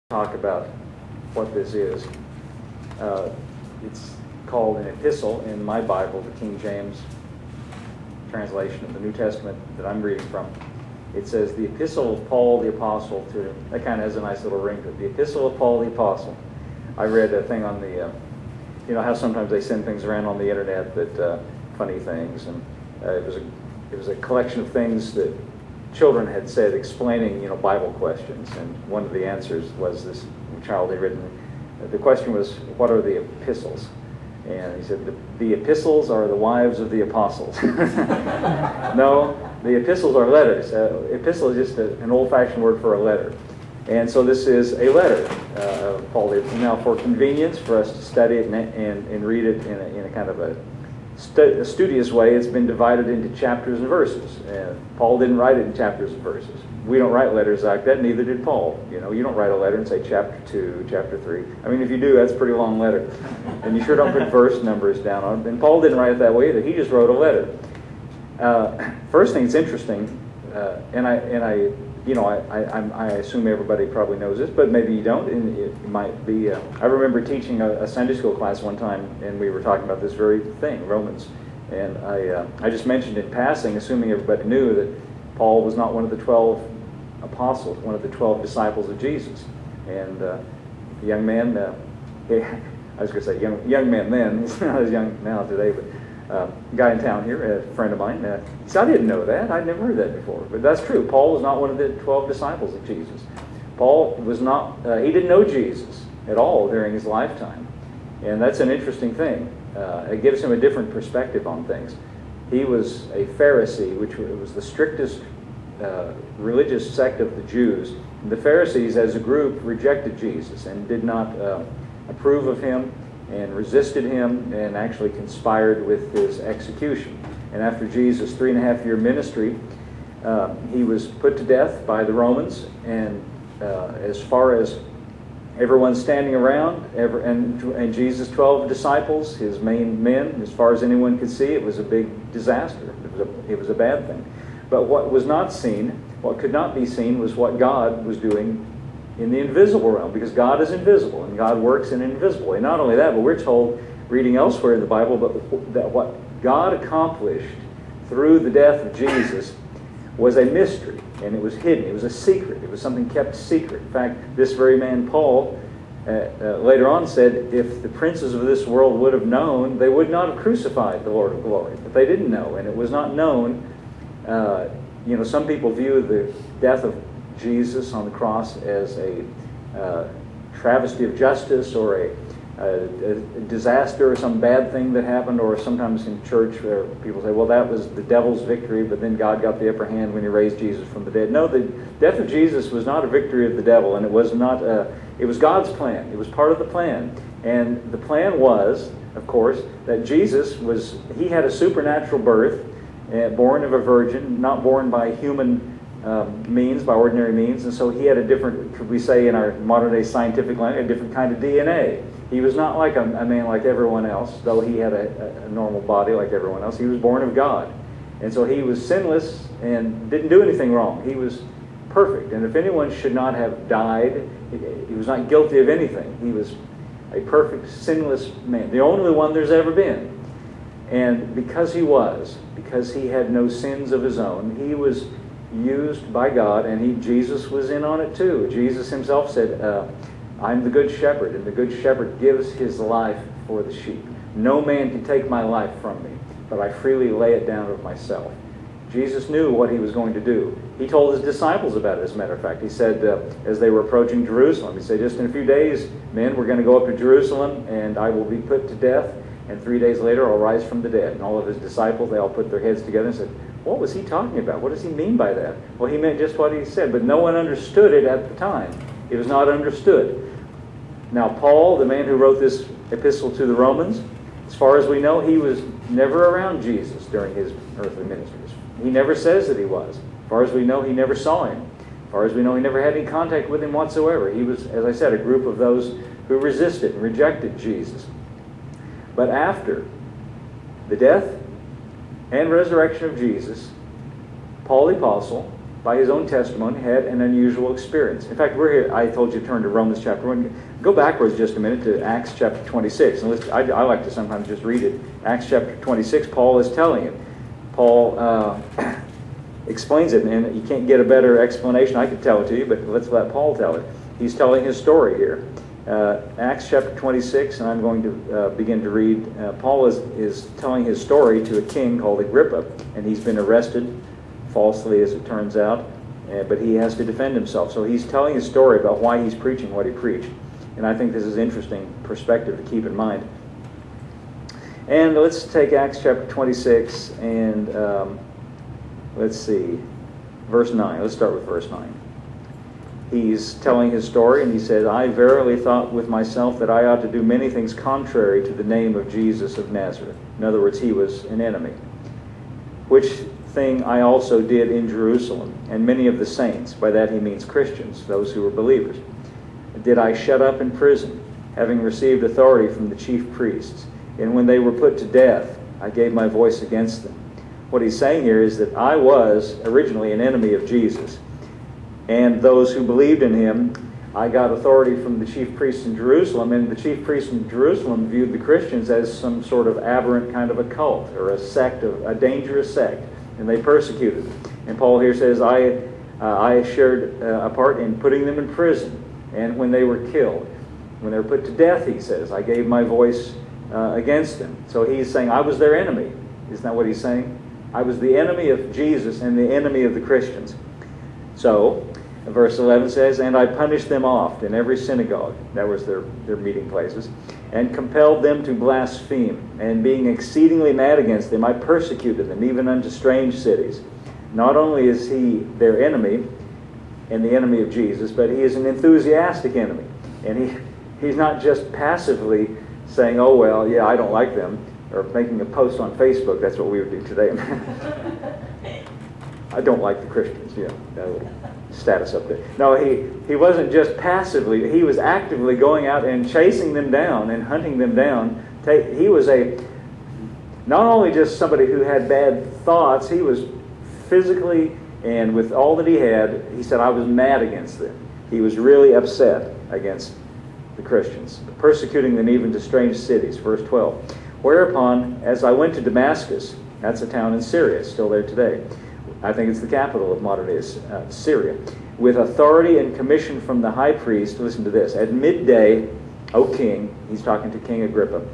talk about what this is. It's called an epistle in my Bible, the King James translation of the New Testament that I'm reading from. It says, the Epistle of Paul the Apostle to, that kind of has a nice little ring to it, the Epistle of Paul the Apostle. I read a thing on the, you know how sometimes they send things around on the internet that, funny things, and it was a collection of things that children had said explaining, Bible questions, and one of the answers was this child had written, the question was, what are the epistles? And he said, the epistles are the wives of the apostles. No, the epistles are letters. Epistle is just an old-fashioned word for a letter. And so this is a letter of Paul. Now, for convenience, for us to study it and read it in a kind of a studious way, it's been divided into chapters and verses. And Paul didn't write it in chapters and verses. We don't write letters like that, neither did Paul. You don't write a letter and say chapter 2, chapter 3. I mean, if you do, that's a pretty long letter. And you sure don't put verse numbers down on it. And Paul didn't write it that way either. He just wrote a letter. First thing, it's interesting, and I assume everybody probably knows this, but maybe you don't, and it might be. I remember teaching a Sunday school class one time, and we were talking about this very thing, Romans. And I just mentioned in passing, assuming everybody knew, that Paul was not one of the 12 apostles, one of the 12 disciples of Jesus. And a young man, I was going to say young man then, he's not as young now today, but a guy in town here, a friend of mine, he said, I didn't know that. I'd never heard that before. But that's true. Paul was not one of the 12 disciples of Jesus. Paul was not, he didn't know Jesus at all during his lifetime. And that's an interesting thing. It gives him a different perspective on things. He was a Pharisee, which was the strictest religious sect of the Jews. And the Pharisees, as a group, rejected Jesus and did not approve of him, and resisted him, and actually conspired with his execution. And after Jesus' 3.5-year ministry, he was put to death by the Romans, and as far as everyone standing around, and Jesus' 12 disciples, his main men, as far as anyone could see, it was a big disaster. It was a bad thing. But what was not seen, what could not be seen, was what God was doing in the invisible realm, because God is invisible, and God works in an invisible way. Not only that, but we're told, reading elsewhere in the Bible, that what God accomplished through the death of Jesus was a mystery, and it was hidden. It was a secret. It was something kept secret. In fact, this very man, Paul, later on said, if the princes of this world would have known, they would not have crucified the Lord of glory. But they didn't know, and it was not known. Some people view the death of Jesus on the cross as a travesty of justice, or a disaster, or some bad thing that happened, or sometimes in church where people say, well, that was the devil's victory, but then God got the upper hand when he raised Jesus from the dead. No, the death of Jesus was not a victory of the devil, and it was not it was God's plan. It was part of the plan. And the plan was, of course, that Jesus he had a supernatural birth, born of a virgin, not born by human means, by ordinary means, and so he had a different, could we say in our modern day scientific language, a different kind of DNA. He was not like a man like everyone else, though he had a normal body like everyone else. He was born of God. And so he was sinless and didn't do anything wrong. He was perfect. And if anyone should not have died, he was not guilty of anything. He was a perfect, sinless man, the only one there's ever been. And because he had no sins of his own, he was used by God, and Jesus was in on it too. Jesus himself said, I'm the good shepherd, and the good shepherd gives his life for the sheep. No man can take my life from me, but I freely lay it down of myself. Jesus knew what he was going to do. He told his disciples about it, as a matter of fact. He said, as they were approaching Jerusalem, he said, just in a few days, men, we're going to go up to Jerusalem, and I will be put to death, and 3 days later I'll rise from the dead. And all of his disciples, they all put their heads together and said, what was he talking about? What does he mean by that? Well, he meant just what he said, but no one understood it at the time. It was not understood. Now, Paul, the man who wrote this epistle to the Romans, as far as we know, he was never around Jesus during his earthly ministries. He never says that he was. As far as we know, he never saw him. As far as we know, he never had any contact with him whatsoever. He was, as I said, a group of those who resisted and rejected Jesus. But after the death and resurrection of Jesus, Paul the Apostle by his own testimony, had an unusual experience. In fact, we're here. I told you to turn to Romans chapter 1. Go backwards just a minute to Acts chapter 26. And I like to sometimes just read it. Acts chapter 26, Paul is telling it. Paul explains it, and you can't get a better explanation. I could tell it to you, but let's let Paul tell it. He's telling his story here. Acts chapter 26, and I'm going to begin to read. Paul is telling his story to a king called Agrippa, and he's been arrested falsely, as it turns out, but he has to defend himself. So he's telling his story about why he's preaching what he preached, and I think this is interesting perspective to keep in mind. And let's take Acts chapter 26, and let's see, verse 9. Let's start with verse 9. He's telling his story, and he says, I verily thought with myself that I ought to do many things contrary to the name of Jesus of Nazareth. In other words, he was an enemy. Which thing I also did in Jerusalem, and many of the saints, by that he means Christians, those who were believers, did I shut up in prison, having received authority from the chief priests. And when they were put to death, I gave my voice against them. What he's saying here is that I was originally an enemy of Jesus. And those who believed in him, I got authority from the chief priests in Jerusalem, and the chief priests in Jerusalem viewed the Christians as some sort of aberrant kind of a cult, or a sect, a dangerous sect, and they persecuted them. And Paul here says, I shared a part in putting them in prison, and when they were killed, when they were put to death, he says, I gave my voice against them. So he's saying, I was their enemy. Isn't that what he's saying? I was the enemy of Jesus and the enemy of the Christians. So, verse 11 says, and I punished them oft in every synagogue, that was their meeting places, and compelled them to blaspheme. And being exceedingly mad against them, I persecuted them, even unto strange cities. Not only is he their enemy, and the enemy of Jesus, but he is an enthusiastic enemy. And he's not just passively saying, oh, well, yeah, I don't like them, or making a post on Facebook. That's what we would do today. I don't like the Christians, that little status up there. No, he wasn't just passively. He was actively going out and chasing them down and hunting them down. He was not only just somebody who had bad thoughts, he was physically, and with all that he had, he said, I was mad against them. He was really upset against the Christians, persecuting them even to strange cities. Verse 12. Whereupon, as I went to Damascus, that's a town in Syria, still there today. I think it's the capital of modern-day Syria. With authority and commission from the high priest, listen to this, at midday, O king, he's talking to King Agrippa,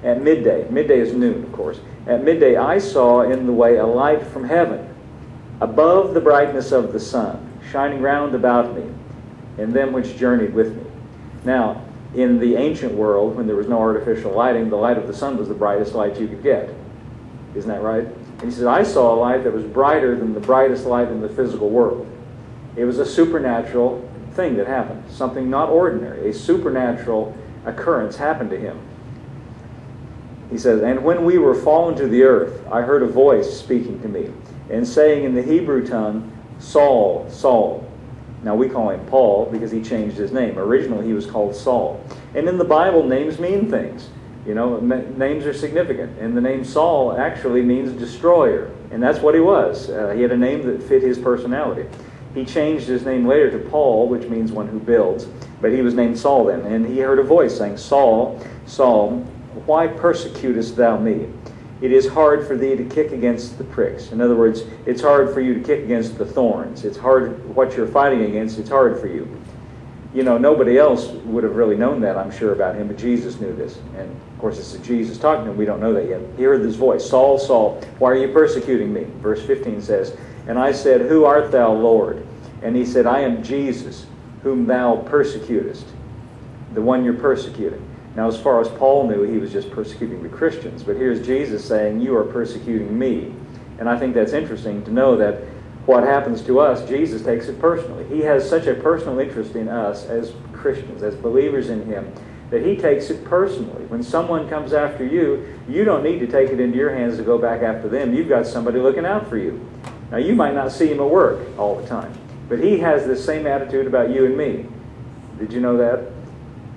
at midday is noon, of course, at midday I saw in the way a light from heaven, above the brightness of the sun, shining round about me, and them which journeyed with me. Now, in the ancient world, when there was no artificial lighting, the light of the sun was the brightest light you could get. Isn't that right? And he says, I saw a light that was brighter than the brightest light in the physical world. It was a supernatural thing that happened, something not ordinary. A supernatural occurrence happened to him. He says, and when we were fallen to the earth, I heard a voice speaking to me, and saying in the Hebrew tongue, Saul, Saul. Now we call him Paul because he changed his name. Originally he was called Saul. And in the Bible, names mean things. Names are significant. And the name Saul actually means destroyer. And that's what he was. He had a name that fit his personality. He changed his name later to Paul, which means one who builds. But he was named Saul then. And he heard a voice saying, Saul, Saul, why persecutest thou me? It is hard for thee to kick against the pricks. In other words, it's hard for you to kick against the thorns. It's hard, what you're fighting against, it's hard for you. Nobody else would have really known that, I'm sure, about him, but Jesus knew this. And, of course, it's Jesus talking to him. We don't know that yet. He heard this voice, Saul, Saul, why are you persecuting me? Verse 15 says, and I said, who art thou, Lord? And he said, I am Jesus, whom thou persecutest, the one you're persecuting. Now, as far as Paul knew, he was just persecuting the Christians. But here's Jesus saying, you are persecuting me. And I think that's interesting to know that what happens to us, Jesus takes it personally. He has such a personal interest in us as Christians, as believers in him, that he takes it personally. When someone comes after you, you don't need to take it into your hands to go back after them. You've got somebody looking out for you. Now, you might not see him at work all the time, but he has the same attitude about you and me. Did you know that?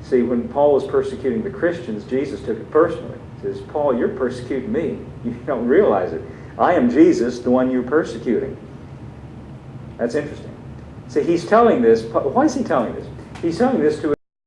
See, when Paul was persecuting the Christians, Jesus took it personally. He says, Paul, you're persecuting me. You don't realize it. I am Jesus, the one you're persecuting. That's interesting. See, he's telling this. Why is he telling this? He's telling this to